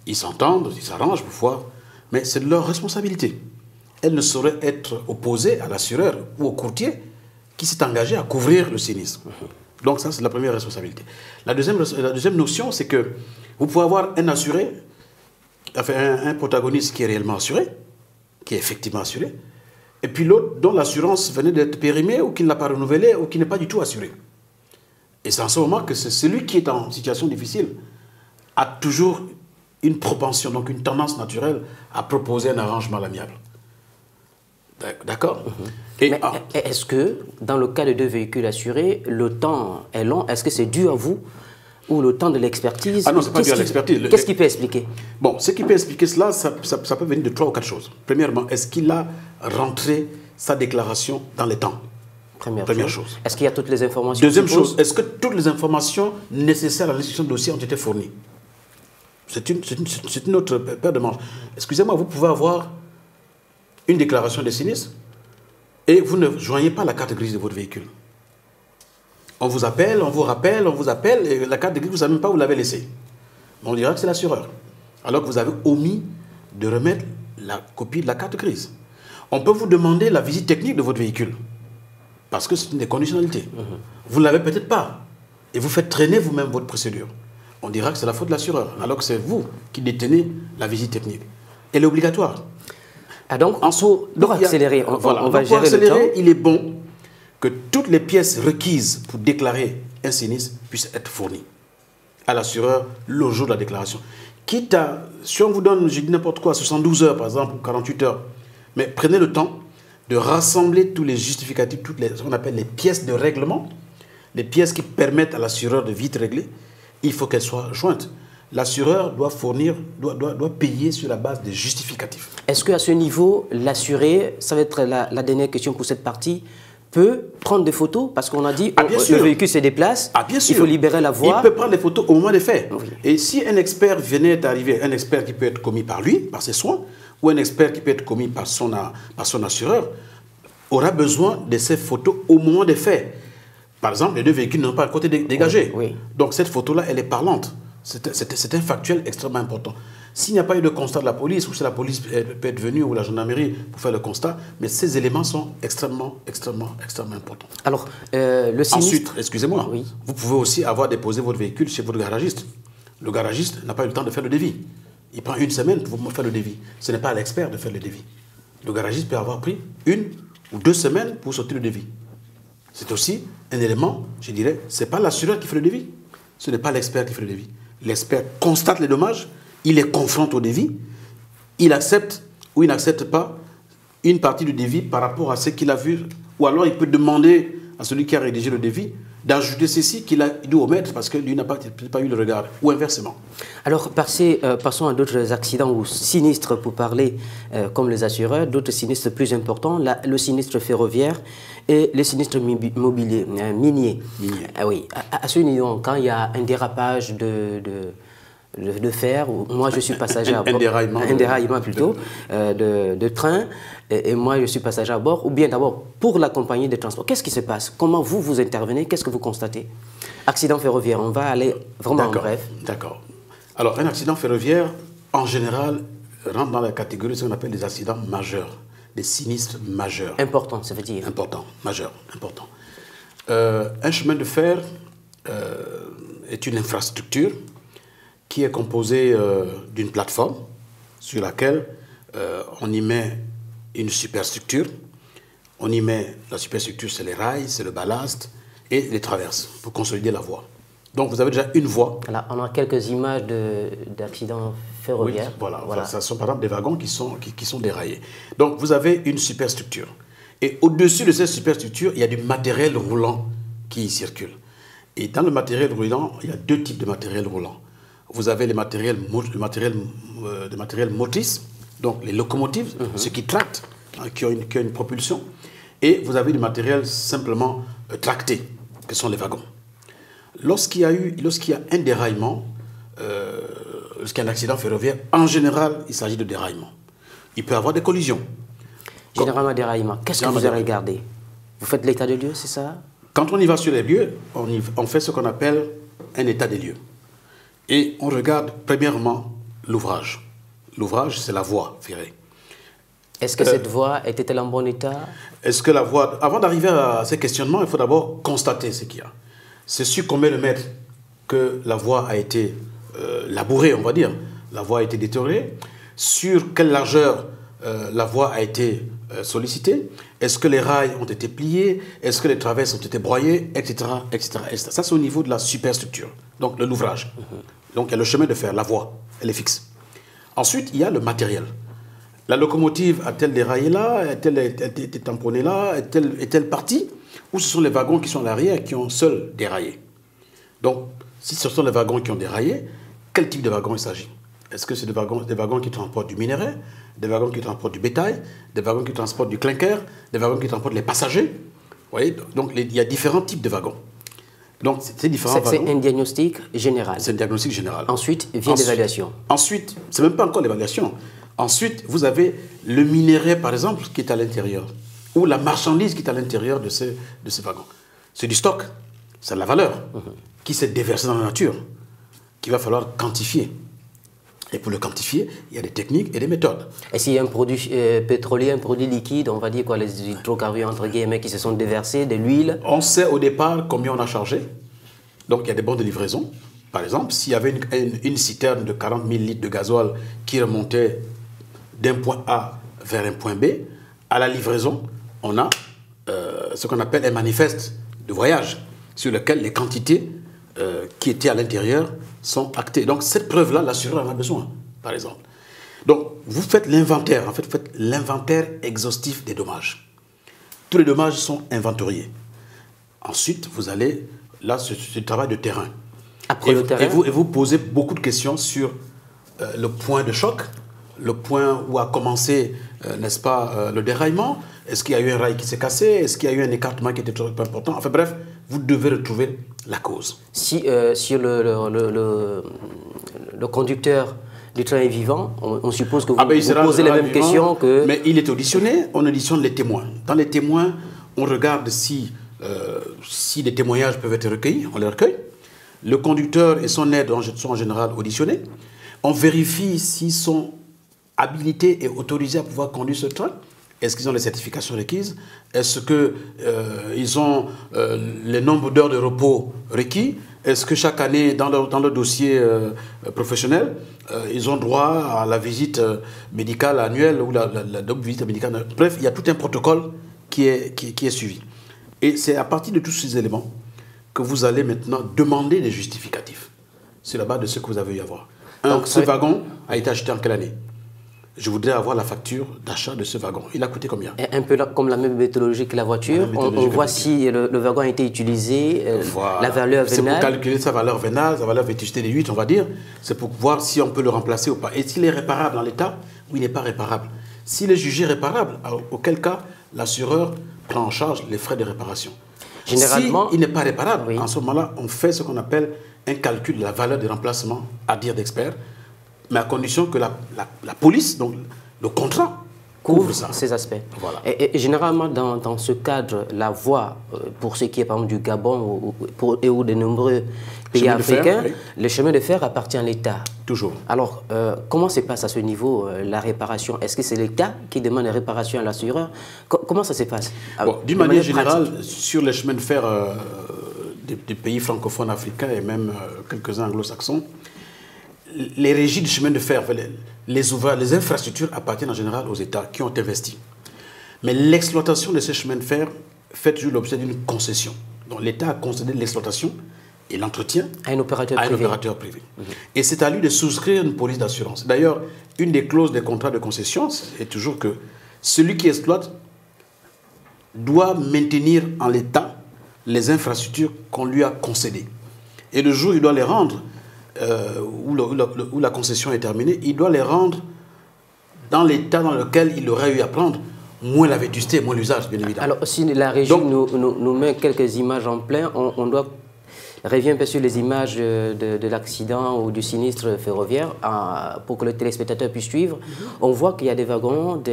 ils s'entendent, ils s'arrangent parfois, mais c'est de leur responsabilité. Elles ne sauraient être opposées à l'assureur ou au courtier qui s'est engagé à couvrir le sinistre. Donc ça, c'est la première responsabilité. La deuxième notion, c'est que vous pouvez avoir un assuré, enfin un protagoniste qui est réellement assuré, qui est effectivement assuré, et puis l'autre dont l'assurance venait d'être périmée ou qui ne l'a pas renouvelée ou qui n'est pas du tout assuré. Et c'est en ce moment que c'est celui qui est en situation difficile a toujours une propension, donc une tendance naturelle à proposer un arrangement amiable. D'accord? Mais est-ce que, dans le cas de deux véhicules assurés, le temps est long? Est-ce que c'est dû à vous? Ou le temps de l'expertise? Ah non, ce n'est pas dû à l'expertise. Qu'est-ce qui peut expliquer? Bon, ce qui peut expliquer cela, ça peut venir de 3 ou 4 choses. Premièrement, est-ce qu'il a rentré sa déclaration dans les temps? Première chose. Est-ce qu'il y a toutes les informations? Deuxième chose, est-ce que toutes les informations nécessaires à l'instruction de dossier ont été fournies? C'est une autre paire de manches. Excusez-moi, vous pouvez avoir une déclaration de sinistre et vous ne joignez pas la carte grise de votre véhicule. On vous appelle, on vous rappelle, on vous appelle, et la carte grise, vous ne savez même pas où vous l'avez laissée. On dira que c'est l'assureur. Alors que vous avez omis de remettre la copie de la carte grise. On peut vous demander la visite technique de votre véhicule, parce que c'est une des conditionnalités. Vous ne l'avez peut-être pas, et vous faites traîner vous-même votre procédure. On dira que c'est la faute de l'assureur, alors que c'est vous qui détenez la visite technique. Elle est obligatoire. Ah donc, pour accélérer, on va gérer le temps. Il est bon que toutes les pièces requises pour déclarer un sinistre puissent être fournies à l'assureur le jour de la déclaration. Quitte à, si on vous donne, je dis n'importe quoi, 72 heures par exemple, ou 48 heures, mais prenez le temps de rassembler tous les justificatifs, ce qu'on appelle les pièces de règlement, les pièces qui permettent à l'assureur de vite régler, il faut qu'elles soient jointes. L'assureur doit payer sur la base des justificatifs. Est-ce qu'à ce niveau, l'assuré, ça va être la dernière question pour cette partie, peut prendre des photos? Parce qu'on a dit que le véhicule se déplace, il faut libérer la voie. Il peut prendre des photos au moment des faits. Oui. Et si un expert venait d'arriver, un expert qui peut être commis par lui, par ses soins, ou un expert qui peut être commis par son assureur, aura besoin de ces photos au moment des faits. Par exemple, les deux véhicules n'ont pas un côté dégagé. Oui. Donc cette photo-là, elle est parlante. C'est un factuel extrêmement important. S'il n'y a pas eu de constat de la police, ou si la police peut être venue, ou la gendarmerie pour faire le constat, mais ces éléments sont extrêmement importants. Alors, le sinistre... Ensuite, excusez-moi, oui. Vous pouvez aussi avoir déposé votre véhicule chez votre garagiste. Le garagiste n'a pas eu le temps de faire le devis. Il prend 1 semaine pour vous faire le devis. Ce n'est pas à l'expert de faire le devis. Le garagiste peut avoir pris 1 ou 2 semaines pour sortir le devis. C'est aussi un élément, je dirais, ce n'est pas l'assureur qui fait le devis. Ce n'est pas l'expert qui fait le devis. L'expert constate les dommages, il les confronte au devis, il accepte ou il n'accepte pas une partie du devis par rapport à ce qu'il a vu, ou alors il peut demander à celui qui a rédigé le devis d'ajouter ceci qu'il a dû omettre parce que lui n'a pas eu le regard, ou inversement. Alors, passons à d'autres accidents ou sinistres pour parler, comme les assureurs, d'autres sinistres plus importants, le sinistre ferroviaire et le sinistre minier. Ah oui, à ce niveau, quand il y a un dérapage de fer, moi je suis passager à bord, un déraillement plutôt, de train, et moi je suis passager à bord, ou bien d'abord pour la compagnie de transport, qu'est-ce qui se passe? Comment vous intervenez? Qu'est-ce que vous constatez? Accident ferroviaire, on va aller vraiment en bref. D'accord. Alors un accident ferroviaire, en général, rentre dans la catégorie de ce qu'on appelle des accidents majeurs, des sinistres majeurs. Important, ça veut dire? Important, majeur, important. Un chemin de fer est une infrastructure qui est composée d'une plateforme sur laquelle on y met une superstructure. On y met, la superstructure, c'est les rails, c'est le ballast et les traverses pour consolider la voie. Donc vous avez déjà une voie. Là, on a quelques images d'accidents ferroviaires. Oui, voilà. Ça sont par exemple des wagons qui sont déraillés. Donc vous avez une superstructure. Et au-dessus de cette superstructure, il y a du matériel roulant qui y circule. Et dans le matériel roulant, il y a deux types de matériel roulant. Vous avez le matériel motrice, donc les locomotives, ceux qui tractent, qui ont une propulsion. Et vous avez du matériel simplement tracté, que sont les wagons. Lorsqu'il y a un déraillement, lorsqu'il y a un accident ferroviaire, en général, il s'agit de déraillement. Il peut y avoir des collisions. Généralement, déraillement. Qu'est-ce que vous avez regardé? Vous faites l'état des lieux, c'est ça? Quand on y va sur les lieux, on fait ce qu'on appelle un état des lieux. Et on regarde premièrement l'ouvrage. L'ouvrage, c'est la voie ferrée. Est-ce que cette voie était-elle en bon état? Est-ce que la voie... Avant d'arriver à ces questionnements, il faut d'abord constater ce qu'il y a. C'est sur combien de mètres que la voie a été labourée, on va dire. La voie a été détériorée. Sur quelle largeur la voie a été sollicitée. Est-ce que les rails ont été pliés? Est-ce que les traverses ont été broyées? Etc. etc., etc. Ça, c'est au niveau de la superstructure, donc de l'ouvrage. Donc, il y a le chemin de fer, la voie, elle est fixe. Ensuite, il y a le matériel. La locomotive a-t-elle déraillé là? A-t-elle été tamponnée là? Est-elle partie? Ou ce sont les wagons qui sont à l'arrière qui ont seuls déraillé? Donc, si ce sont les wagons qui ont déraillé, quel type de wagon il s'agit? Est-ce que c'est des wagons qui transportent du minerai, des wagons qui transportent du bétail, des wagons qui transportent du clinker, des wagons qui transportent les passagers? Vous voyez? Donc, il y a différents types de wagons. Donc, c'est différents wagons. C'est un diagnostic général. C'est un diagnostic général. Ensuite vient l'évaluation. Ensuite, c'est même pas encore l'évaluation. Ensuite, vous avez le minerai, par exemple, qui est à l'intérieur, ou la marchandise qui est à l'intérieur de ces wagons. C'est du stock, c'est de la valeur, qui s'est déversée dans la nature, qu'il va falloir quantifier. Et pour le quantifier, il y a des techniques et des méthodes. Et s'il y a un produit pétrolier, un produit liquide, on va dire quoi, les hydrocarbures entre guillemets qui se sont déversés, de l'huile? On sait au départ combien on a chargé. Donc il y a des bons de livraison. Par exemple, s'il y avait une citerne de 40 000 litres de gasoil qui remontait d'un point A vers un point B, à la livraison, on a ce qu'on appelle un manifeste de voyage sur lequel les quantités qui étaient à l'intérieur sont actées. Donc cette preuve-là, l'assureur en a besoin, par exemple. Donc vous faites l'inventaire, en fait, vous faites l'inventaire exhaustif des dommages. Tous les dommages sont inventoriés. Ensuite, vous allez, là, c'est du travail de terrain. Après le terrain. Et vous posez beaucoup de questions sur le point de choc, le point où a commencé, n'est-ce pas, le déraillement. Est-ce qu'il y a eu un rail qui s'est cassé? Est-ce qu'il y a eu un écartement qui était trop important? Enfin bref, vous devez retrouver la cause. Si le conducteur du train est vivant, on suppose que vous, vous posez les mêmes questions que... Mais il est auditionné, on auditionne les témoins. Dans les témoins, on regarde si les témoignages peuvent être recueillis, on les recueille. Le conducteur et son aide sont en général auditionnés. On vérifie s'ils sont habilités et autorisés à pouvoir conduire ce train. Est-ce qu'ils ont les certifications requises? Est-ce qu'ils ont le nombre d'heures de repos requis? Est-ce que chaque année, dans leur dossier professionnel, ils ont droit à la visite médicale annuelle ou la double visite médicale annuelle? Bref, il y a tout un protocole qui est suivi. Et c'est à partir de tous ces éléments que vous allez maintenant demander des justificatifs. C'est la base de ce que vous avez eu à voir. Donc, ce wagon a été acheté en quelle année? je voudrais avoir la facture d'achat de ce wagon. Il a coûté combien? Un peu comme la même méthodologie que la voiture. On voit si le wagon a été utilisé, voilà. La valeur vénale. C'est pour calculer sa valeur vénale, sa valeur vétusté des 8, on va dire. C'est pour voir si on peut le remplacer ou pas. Et s'il est réparable dans l'état ou il n'est pas réparable. S'il est jugé réparable, auquel cas l'assureur prend en charge les frais de réparation. Généralement, s'il n'est pas réparable, oui. En ce moment-là, on fait ce qu'on appelle un calcul de la valeur de remplacement à dire d'expert, mais à condition que la police, donc le contrat, couvre ça. Ces aspects. Voilà. Et généralement, dans ce cadre, la voie, pour ce qui est par exemple du Gabon ou de nombreux pays africains, le chemin de fer appartient à l'État. Toujours. Alors, comment se passe à ce niveau la réparation? Est-ce que c'est l'État qui demande la réparation à l'assureur? Comment ça se passe? Bon, d'une manière générale, sur les chemins de fer des pays francophones africains et même quelques-uns anglo-saxons, les régies de chemin de fer, les ouvrages, les infrastructures appartiennent en général aux États qui ont investi. Mais l'exploitation de ces chemins de fer fait toujours l'objet d'une concession. Donc l'État a concédé l'exploitation et l'entretien à un opérateur privé. Et c'est à lui de souscrire une police d'assurance. D'ailleurs, une des clauses des contrats de concession est toujours que celui qui exploite doit maintenir en l'état les infrastructures qu'on lui a concédées. Et le jour où il doit les rendre, où la concession est terminée, il doit les rendre dans l'état dans lequel il aurait eu à prendre, moins la vétusté, moins l'usage, bien évidemment. Alors, si la régie nous met quelques images en plein, on doit revient un peu sur les images de l'accident ou du sinistre ferroviaire pour que le téléspectateur puisse suivre. On voit qu'il y a des wagons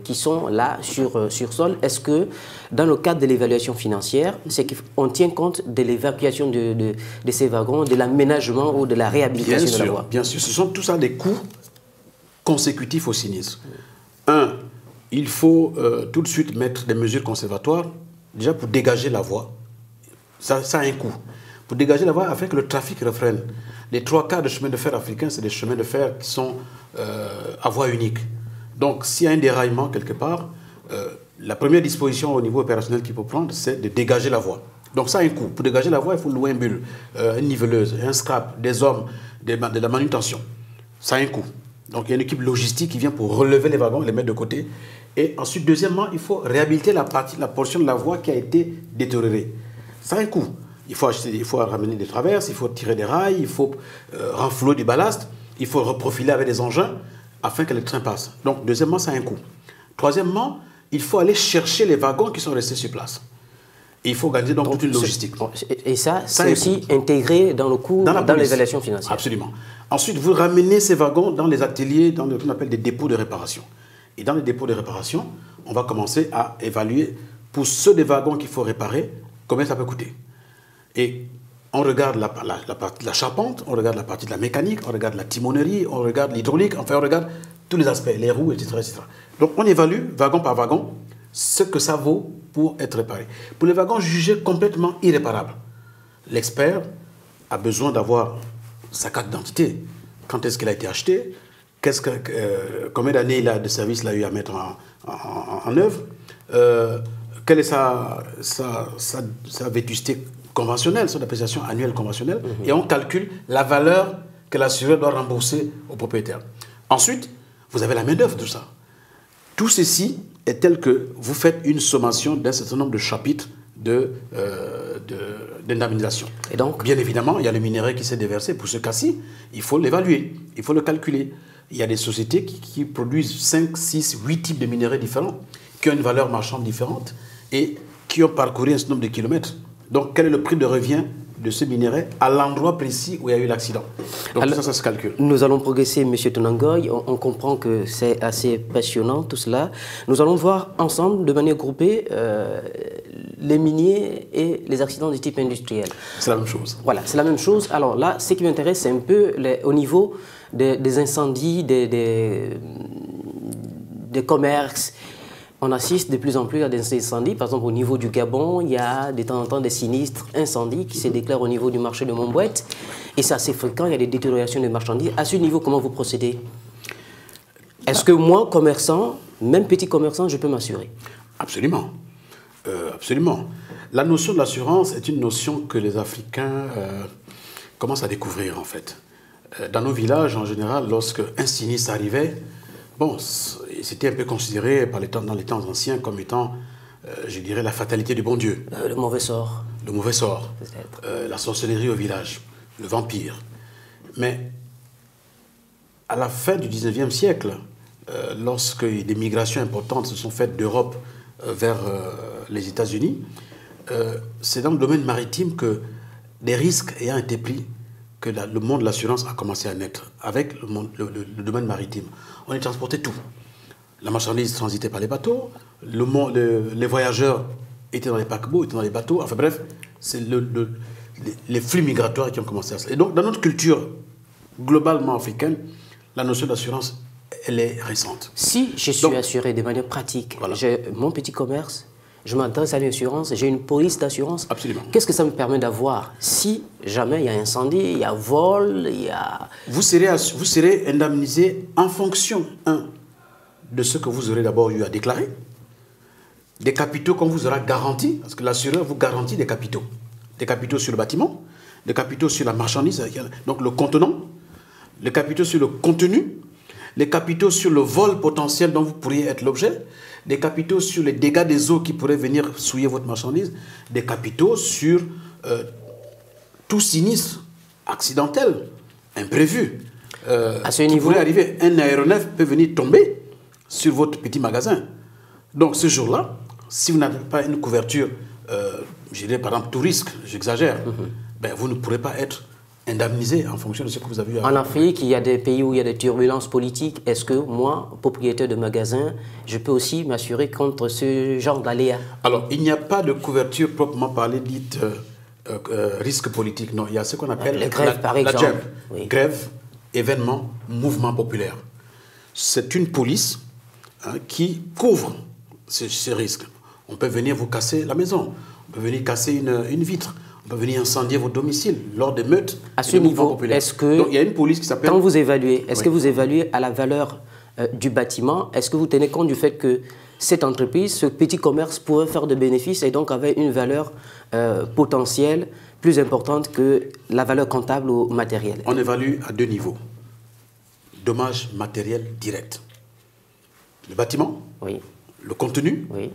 qui sont là sur sol. Est-ce que dans le cadre de l'évaluation financière, c'est qu'on tient compte de l'évacuation de ces wagons, de l'aménagement ou de la réhabilitation de la voie? Bien sûr, ce sont tout ça des coûts consécutifs au sinistre. Un, il faut tout de suite mettre des mesures conservatoires, déjà pour dégager la voie. Ça a un coût. Pour dégager la voie afin que le trafic refrène. Les 3 quarts de chemins de fer africains, c'est des chemins de fer qui sont à voie unique. Donc, s'il y a un déraillement quelque part, la première disposition au niveau opérationnel qu'il faut prendre, c'est de dégager la voie. Donc, ça a un coût. Pour dégager la voie, il faut louer un bulle, une niveleuse, un scrap, des hommes, de la manutention. Ça a un coût. Donc, il y a une équipe logistique qui vient pour relever les wagons, les mettre de côté. Et ensuite, deuxièmement, il faut réhabiliter la portion de la voie qui a été détériorée. Ça a un coût. Il faut ramener des traverses, il faut tirer des rails, il faut renflouer du ballast, il faut reprofiler avec des engins afin que le train passe. Donc, deuxièmement, ça a un coût. Troisièmement, il faut aller chercher les wagons qui sont restés sur place. Et il faut organiser donc toute une logistique. Et ça c'est aussi intégré dans le coût, dans l'évaluation financière. Absolument. Ensuite, vous ramenez ces wagons dans les ateliers, dans ce qu'on appelle des dépôts de réparation. Et dans les dépôts de réparation, on va commencer à évaluer, pour ceux des wagons qu'il faut réparer, combien ça peut coûter. Et on regarde la partie de la charpente, on regarde la partie de la mécanique, on regarde la timonerie, on regarde l'hydraulique, enfin on regarde tous les aspects, les roues, etc., etc. Donc on évalue, wagon par wagon, ce que ça vaut pour être réparé. Pour les wagons jugés complètement irréparables, l'expert a besoin d'avoir sa carte d'identité. Quand est-ce qu'elle a été achetée? Combien d'années de service il a eu à mettre en œuvre? Quelle est sa vétusté conventionnelle, son appréciation annuelle conventionnelle, et on calcule la valeur que l'assureur doit rembourser au propriétaire. Ensuite, vous avez la main-d'œuvre de tout ça. Tout ceci est tel que vous faites une sommation d'un certain nombre de chapitres d'indemnisation. Et donc, bien évidemment, il y a le minerai qui s'est déversé. Pour ce cas-ci, il faut l'évaluer, il faut le calculer. Il y a des sociétés qui produisent 5, 6, 8 types de minerais différents, qui ont une valeur marchande différente et qui ont parcouru un certain nombre de kilomètres. Donc, quel est le prix de revient de ce minerai à l'endroit précis où il y a eu l'accident? Donc, alors, ça se calcule. Nous allons progresser, M. Tonangoy. On comprend que c'est assez passionnant, tout cela. Nous allons voir ensemble, de manière groupée, les miniers et les accidents du type industriel. C'est la même chose. Voilà, c'est la même chose. Alors là, ce qui m'intéresse, c'est un peu au niveau des incendies, des commerces. On assiste de plus en plus à des incendies. Par exemple, au niveau du Gabon, il y a de temps en temps des sinistres incendies qui se déclarent au niveau du marché de Montbouette. Et c'est assez fréquent, il y a des détériorations de marchandises. À ce niveau, comment vous procédez? Est-ce que moi, commerçant, même petit commerçant, je peux m'assurer? Absolument. Absolument. La notion de l'assurance est une notion que les Africains commencent à découvrir, en fait. Dans nos villages, en général, lorsque un sinistre arrivait, Bon, c'était un peu considéré dans les temps anciens comme étant, je dirais, la fatalité du bon Dieu. Le mauvais sort. Le mauvais sort. Peut-être. La sorcellerie au village, le vampire. Mais à la fin du 19e siècle, lorsque des migrations importantes se sont faites d'Europe vers les États-Unis, c'est dans le domaine maritime que des risques ayant été pris, que le monde de l'assurance a commencé à naître, avec le domaine maritime. On y transportait tout. La marchandise transitait par les bateaux, les voyageurs étaient dans les paquebots, étaient dans les bateaux, enfin bref, c'est les flux migratoires qui ont commencé à se... Et donc, dans notre culture globalement africaine, la notion d'assurance, elle est récente. Si je suis assuré de manière pratique, voilà. J'ai mon petit commerce, je m'adresse à l'assurance, j'ai une police d'assurance. Absolument. Qu'est-ce que ça me permet d'avoir si jamais il y a incendie, il y a vol, il y a... Vous serez indemnisé en fonction, de ce que vous aurez d'abord eu à déclarer, des capitaux qu'on vous aura garantis, parce que l'assureur vous garantit des capitaux sur le bâtiment, des capitaux sur la marchandise, donc le contenant, les capitaux sur le contenu, les capitaux sur le vol potentiel dont vous pourriez être l'objet, des capitaux sur les dégâts des eaux qui pourraient venir souiller votre marchandise, des capitaux sur tout sinistre accidentel, imprévu. À ce niveau, pourrait arriver, un aéronef peut venir tomber sur votre petit magasin. Donc ce jour-là, si vous n'avez pas une couverture, je dirais par exemple tout risque, j'exagère, ben, vous ne pourrez pas être indemnisé en fonction de ce que vous avez eu à... En Afrique, il y a des pays où il y a des turbulences politiques. Est-ce que moi, propriétaire de magasin, je peux aussi m'assurer contre ce genre d'aléas? Alors, il n'y a pas de couverture proprement parlée dite risque politique. Non, il y a ce qu'on appelle les grèves, par exemple. La GEP. Oui. Grève, événement, mouvement populaire. C'est une police qui couvre ces risques. On peut venir vous casser la maison, on peut venir casser une vitre, on peut venir incendier votre domicile lors des meutes. À ce niveau, est-ce que... Donc il y a une police qui s'appelle... Quand vous évaluez, est-ce que vous évaluez à la valeur du bâtiment? Est-ce que vous tenez compte du fait que cette entreprise, ce petit commerce pourrait faire de bénéfices et donc avait une valeur potentielle plus importante que la valeur comptable ou matérielle? On évalue à deux niveaux. Dommages matériels directs. Le bâtiment, oui. Le contenu, oui.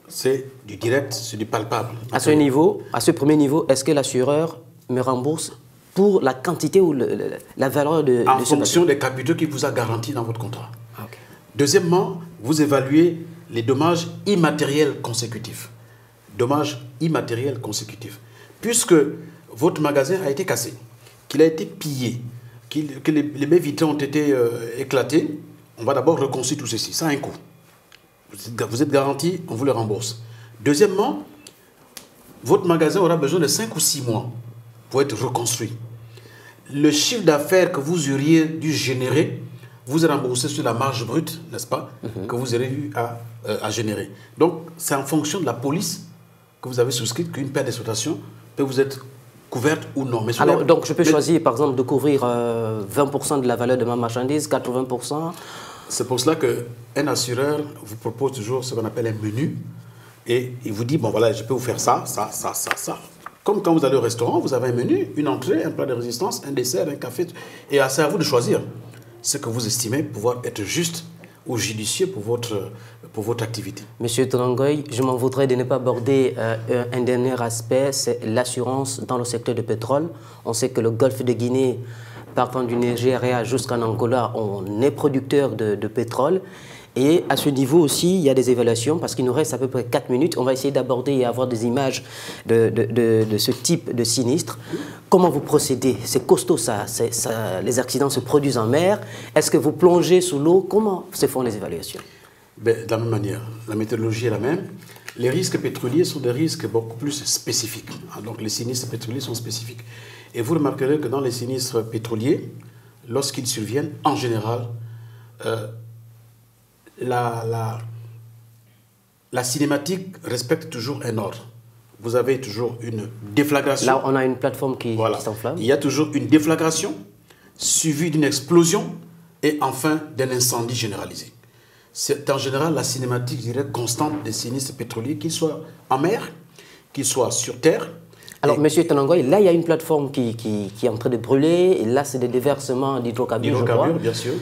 C'est du direct, c'est du palpable. À ce niveau, à ce premier niveau, est-ce que l'assureur me rembourse pour la quantité ou la valeur de en ce fonction des capitaux qu'il vous a garantis dans votre contrat. Okay. Deuxièmement, vous évaluez les dommages immatériels consécutifs. Dommages immatériels consécutifs. Puisque votre magasin a été cassé, qu'il a été pillé, que les baies vitrées ont été éclatées, on va d'abord reconstruire tout ceci. Ça a un coût. Vous êtes garanti, on vous le rembourse. Deuxièmement, votre magasin aura besoin de 5 ou 6 mois pour être reconstruit. Le chiffre d'affaires que vous auriez dû générer, vous est remboursé sur la marge brute, n'est-ce pas, que vous aurez eu à générer. Donc, c'est en fonction de la police que vous avez souscrite qu'une perte d'exploitation peut vous être couverte ou non. Mais alors, donc, je peux choisir, par exemple, de couvrir 20% de la valeur de ma marchandise, 80%. C'est pour cela qu'un assureur vous propose toujours ce qu'on appelle un menu et il vous dit, bon voilà, je peux vous faire ça, ça, ça, ça, ça. Comme quand vous allez au restaurant, vous avez un menu, une entrée, un plat de résistance, un dessert, un café. Et c'est à vous de choisir ce que vous estimez pouvoir être juste ou judicieux pour votre activité. Monsieur Trangoy, je m'en voudrais de ne pas aborder un dernier aspect, c'est l'assurance dans le secteur du pétrole. On sait que le golfe de Guinée, partant du Nigeria jusqu'en Angola, on est producteur de pétrole. Et à ce niveau aussi, il y a des évaluations, parce qu'il nous reste à peu près 4 minutes. On va essayer d'aborder et avoir des images de ce type de sinistre. Comment vous procédez? C'est costaud ça, les accidents se produisent en mer. Est-ce que vous plongez sous l'eau? Comment se font les évaluations? De la même manière, la méthodologie est la même. Les risques pétroliers sont des risques beaucoup plus spécifiques. Donc les sinistres pétroliers sont spécifiques. Et vous remarquerez que dans les sinistres pétroliers, lorsqu'ils surviennent, en général, la cinématique respecte toujours un ordre. Vous avez toujours une déflagration. Là, on a une plateforme qui s'enflamme. Il y a toujours une déflagration, suivie d'une explosion et enfin d'un incendie généralisé. C'est en général la cinématique, je dirais, constante des sinistres pétroliers, qu'ils soient en mer, qu'ils soient sur terre. Alors, Monsieur Tanangoy, là, il y a une plateforme qui est en train de brûler. Et là, c'est des déversements d'hydrocarbures, je crois. Bien sûr.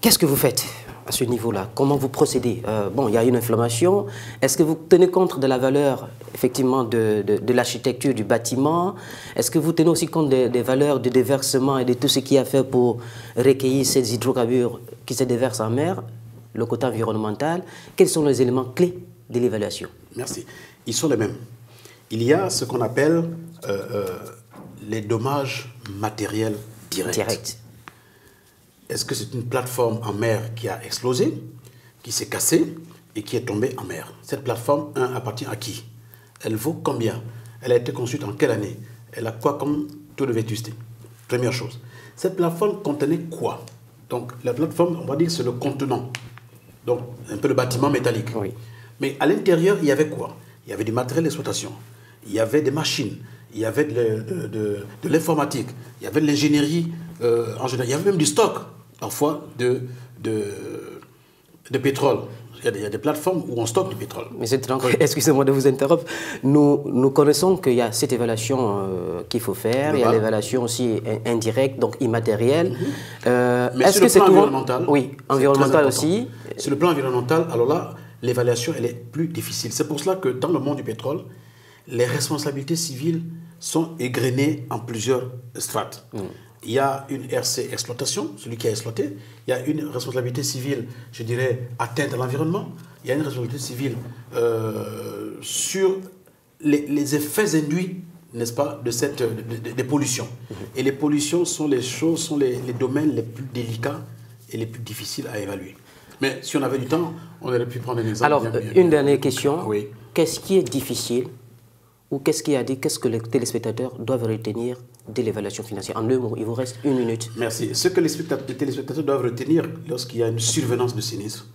Qu'est-ce que vous faites? à ce niveau-là? Comment vous procédez? Bon, il y a une inflammation. Est-ce que vous tenez compte de la valeur, effectivement, de l'architecture du bâtiment? Est-ce que vous tenez aussi compte des valeurs de déversement et de tout ce qui a fait pour recueillir ces hydrocarbures qui se déversent en mer, le côté environnemental? Quels sont les éléments clés de l'évaluation? Merci. Ils sont les mêmes. Il y a ce qu'on appelle les dommages matériels directs. Est-ce que c'est une plateforme en mer qui a explosé, qui s'est cassée et qui est tombée en mer? Cette plateforme, appartient à qui? Elle vaut combien? Elle a été construite en quelle année? Elle a quoi comme taux de vétusté? Première chose. Cette plateforme contenait quoi? Donc la plateforme, on va dire, c'est le contenant. Donc un peu le bâtiment métallique. Oui. Mais à l'intérieur, il y avait quoi? Il y avait du matériel d'exploitation, il y avait des machines, il y avait de l'informatique, il y avait de l'ingénierie en général, il y avait même du stock, parfois, de pétrole. Il y a des plateformes où on stocke du pétrole. Monsieur Trongo, excusez-moi de vous interrompre. Nous connaissons qu'il y a cette évaluation qu'il faut faire. Il y a l'évaluation aussi indirecte, donc immatérielle. Mais sur le plan environnemental, oui, environnemental aussi. Sur le plan environnemental, alors là, l'évaluation, elle est plus difficile. C'est pour cela que dans le monde du pétrole, les responsabilités civiles sont égrenées en plusieurs strates. Il y a une RC exploitation, celui qui a exploité. Il y a une responsabilité civile, je dirais, atteinte à l'environnement. Il y a une responsabilité civile sur les effets induits, n'est-ce pas, des pollutions. Et les pollutions sont les domaines les plus délicats et les plus difficiles à évaluer. Mais si on avait du temps, on aurait pu prendre un exemple. Alors, une dernière question. Oui. Qu'est-ce qui est difficile ou qu'est-ce que les téléspectateurs doivent retenir de l'évaluation financière? En 2 mots, il vous reste 1 minute. Merci. Ce que les téléspectateurs doivent retenir lorsqu'il y a une survenance de sinistre,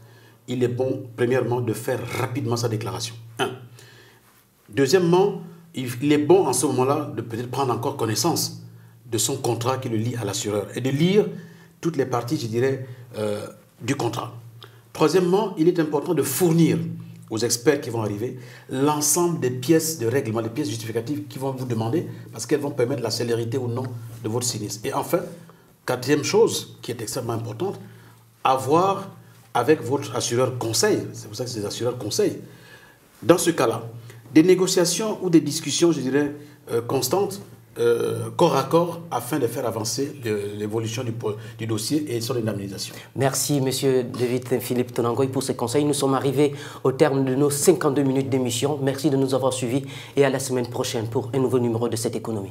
il est bon, premièrement, de faire rapidement sa déclaration. 1. Deuxièmement, il est bon en ce moment-là de peut-être prendre encore connaissance de son contrat qui le lie à l'assureur et de lire toutes les parties, je dirais, du contrat. Troisièmement, il est important de fournir aux experts qui vont arriver l'ensemble des pièces de règlement, des pièces justificatives qui vont vous demander parce qu'elles vont permettre la célérité ou non de votre sinistre. Et enfin, 4e chose qui est extrêmement importante, avoir avec votre assureur conseil, c'est pour ça que c'est des assureurs conseils, dans ce cas-là, des négociations ou des discussions, je dirais, constantes, corps à corps, afin de faire avancer l'évolution du dossier et son indemnisation. Merci, Monsieur David Philippe Tonangoy, pour ces conseils. Nous sommes arrivés au terme de nos 52 minutes d'émission. Merci de nous avoir suivis et à la semaine prochaine pour un nouveau numéro de Cette économie.